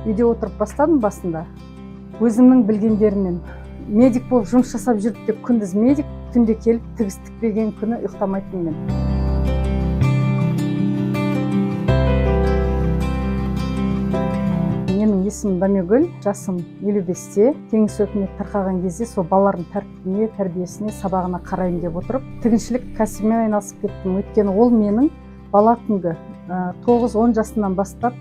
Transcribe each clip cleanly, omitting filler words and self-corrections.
үйде отырып бастадым басында. Өзімнің білгендеріммен медик болып жұмыс жасап жүріп деп күндіз медик, түнде келіп тігіс тікпеген күні ұйықтамайтынмын мен. Менің есімім Дамегүл, жасым 55-те. Кеңес өкіметі тарқаған кезде сол балалардың тәртібіне, тәрбиесіне, сабағына қараймын деп отырып, тігіншілік кәсібімен айналысып кеттім. Өйткені ол менің бала күнгі 9-10 жасымнан бастап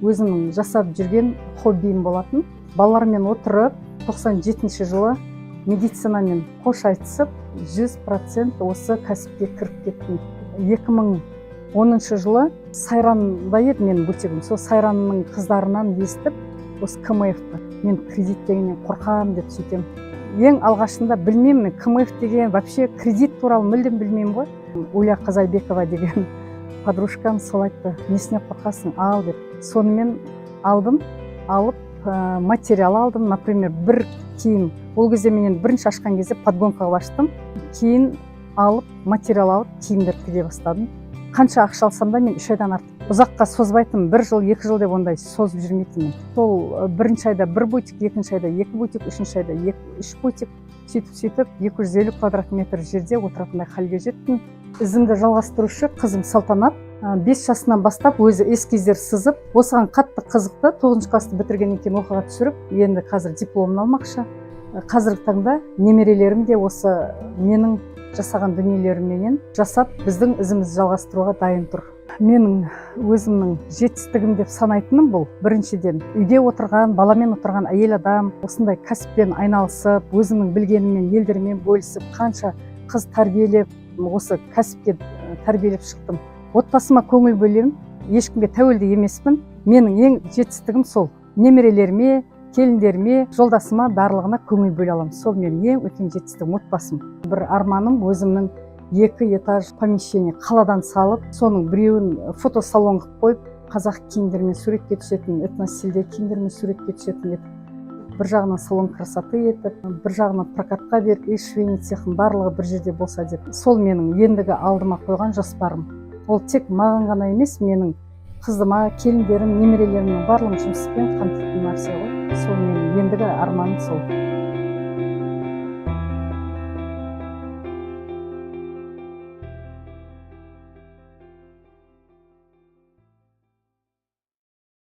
өзімнің жасап жүрген хоббиім болатын. Балалармен отырып, 97 жылы медицинамен қош айтысып, 100% осы кәсіпке кіріп кеттім. 2010 жылы Сайранда еді менің бутигім. Сол Сайранның қыздарынан естіп, осы КМФ-ті мен кредит дегеннен қорқамын деп сөйтем. Ең алғашында білмеймін, КМФ деген вообще кредит туралы мүлдем білмеймін ғой. Уля Қазайбекова деген подружкам сол айтты, несіне қорқасың, ал деп. Сонымен алдым, алып материал алдым, например, бір киім. Ол кезде мен бірінші ашқан кезде подгонкаға аштым. Кейін алып, материал алып, киімдер тіге бастадым. Қанша ақша алсам да мен 3 айдан артық ұзаққа созбайтын, 1 жыл, 2 жыл деп ондай созып жүрмейтінмін. Сол бірінші айда 1 бутик, екінші айда 2 бутик, үшінші айда 3 бутик. Сөйтіп 250 квадрат метр жерде отыратындай халге жеттім. Ізімді жалғастырушы қызым Салтанат 5 жасынан бастап өзі эскиздер сызып, осыған қатты қызықты. 9 класты бітіргеннен кейін оқуға түсіріп, енді қазір дипломын алмақшы. Қазіргі таңда немерелерім де осы менің жасаған дүниелеріммен жасап, біздің ізімізді жалғастыруға дайын тұр. Менің өзімнің жетістігім деп санайтыным бұл. Біріншіден, үйде отырған, баламен отырған әйел адам, осындай кәсіппен айналысып, өзімнің білгеніммен, елдермен бөлісіп, қанша қыз тәрбиелеп, осы кәсіпке тәрбиелеп шықтым. Отбасыма көңіл бөлемін, ешкімге тәуелді емеспін. Менің ең жетістігім сол. Немерелеріме, келіндеріме, жолдасыма барлығына көңіл бөле аламын. Сол менің ең үлкен жетістігім, отбасым. Бір арманым өзімнің 2 этаж помещение қаладан салып, соның біреуін фотосалон қылып қойып, қазақ киімдермен суретке түсетін, этностильде киімдермен суретке түсетін етіп, бір жағынан салон красоты етіп, бір жағынан прокатқа беріп, швейный цехын барлығы бір жерде болса деп. Сол менің ендігі алдыма қойған жоспарым. Ол тек маған ғана емес, менің қызыма, келіндерім, немерелерімнің барлығын жұмыспен қамтитын нәрсе ғой. Сол менің ендігі арманым сол.